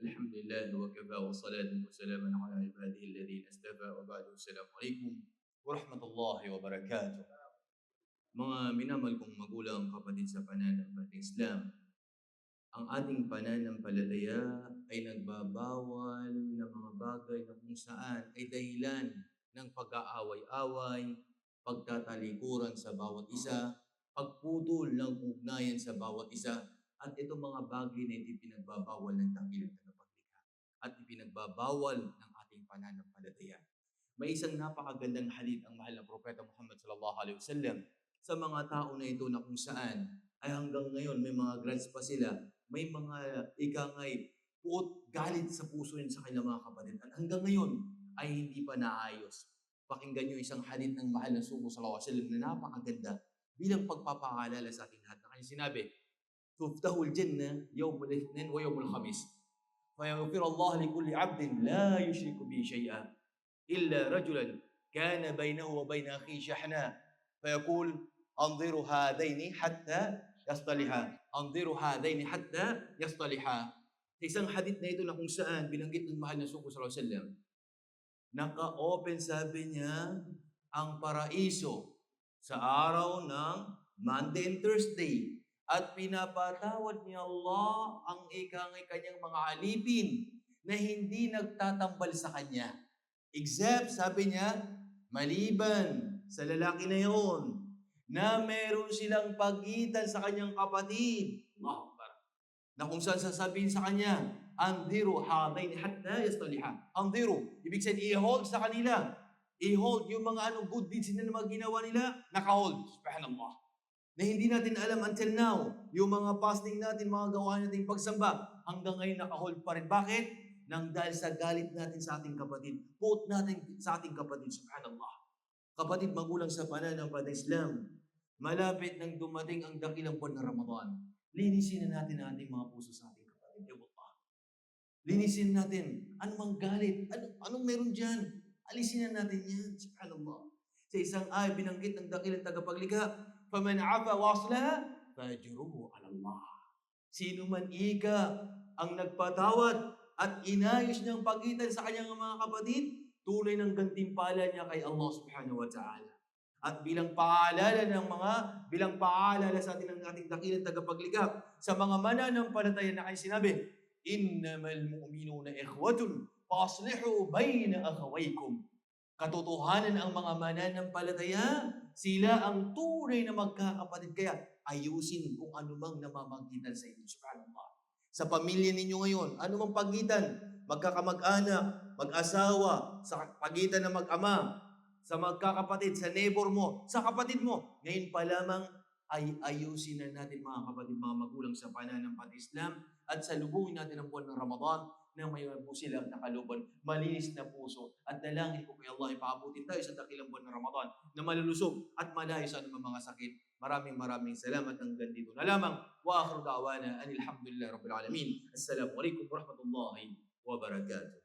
الحمد لله وكفى وصلاة وسلاما على عباده الذين اصطفى وبعد السلام عليكم ورحمة الله وبركاته. Mga minamahal kong magulang, kapatid sa pananampalatayang Islam, ang ating pananampalataya ay nagbabawal ng mga bagay na kung saan ay dahilan ng pag-aaway-away, pagtatalikuran sa bawat isa, pagputol ng ugnayan sa bawat isa, at itong mga bagay na ito pinagbabawal ng dakilang tagapaglikha at ipinagbabawal ng ating pananampalataya. May isang napakagandang hadith ang mahal na Propeta Muhammad sallallahu alaihi wasallam sa mga tao na ito na kung saan ay hanggang ngayon may mga grudge pa sila, may mga ikangay puot galit sa puso yun sa kanilang mga kapatid. At hanggang ngayon ay hindi pa naayos. Pakinggan nyo isang hadith ng mahal na Sugo sallallahu alaihi wasallam na napakaganda bilang pagpapaalala sa ating lahat. Na kanyang sinabi, tuftahul jannah yawmul ithnin wa yawmul khamis. فيغفر الله لكل عبد لا يشرك به شيئا إلا رجلا كان بينه وبين أخيه شحناء فيقول أنظروا هذين حتى يصطلحا أنظروا هذين حتى يصطلحا. Isang hadith na ito na kung saan binanggit ng mahal na Sugo sallallahu alaihi wasallam, naka-open sabi niya ang paraiso sa araw ng Monday and Thursday at pinapatawad ni Allah ang kanyang mga alipin na hindi nagtatambal sa kanya. Except, sabi niya, maliban sa lalaki na yun na meron silang pagitan sa kanyang kapatid. Allahu Akbar. Na kung saan sasabihin sa kanya, andiru hadain hatta yastaliha. Andiru, ibig sabihin, i-hold sa kanila. I-hold yung mga good deeds na mga ginawa nila, naka-hold. Subhanallah. Na hindi natin alam until now, yung mga fasting natin, mga gawa natin pagsamba, hanggang ngayon naka-hold pa rin. Bakit? Nang dahil sa galit natin sa ating kapatid, puot natin sa ating kapatid, subhanallah. Kapatid, magulang sa pananampalatayang Islam, malapit nang dumating ang dakilang buwan ng Ramadan, linisin na natin ang ating mga puso sa ating kapatid. Linisin natin, anumang galit, anong meron dyan, alisin na natin yan, subhanallah. Sa isang ay binanggit ng dakilang tagapaglikha, faman afa wa aslaha fajruhu ala Allah. Sino man ika ang nagpatawad at inayos niyang pagitan sa kanyang mga kapatid, tunay ng gantimpala niya kay Allah subhanahu wa ta'ala. At bilang paalala sa atin ng ating dakilang tagapaglikha, sa mga mananampalataya na kayo sinabi, innamal mu'minuna ikhwatun faslihu bayna akhawaykum. Katotohanan ang mga mananampalataya, sila ang tunay na magkakapatid. Kaya ayusin kung anumang namamagitan sa inyo. Subhanallah. Sa pamilya ninyo ngayon, anumang pagitan, magkakamag-anak, mag-asawa, sa pagitan ng mag-ama, sa magkakapatid, sa neighbor mo, sa kapatid mo, ngayon pa lamang ay ayusin na natin mga kapatid, mga magulang sa pananampalatayang Islam at sa lubungin natin ang buwan ng Ramadan na mayroon po silang nakaluban, malinis na puso. At dalangin ko kay Allah, ipaabutin tayo sa dakilang buwan ng Ramadan na malulusog at malayo sa anumang mga sakit. Maraming salamat hanggang dito na lamang. Wa akhiru da'wana anil hamdulillahi rabbil alamin. Assalamu alaikum warahmatullahi wabarakatuh.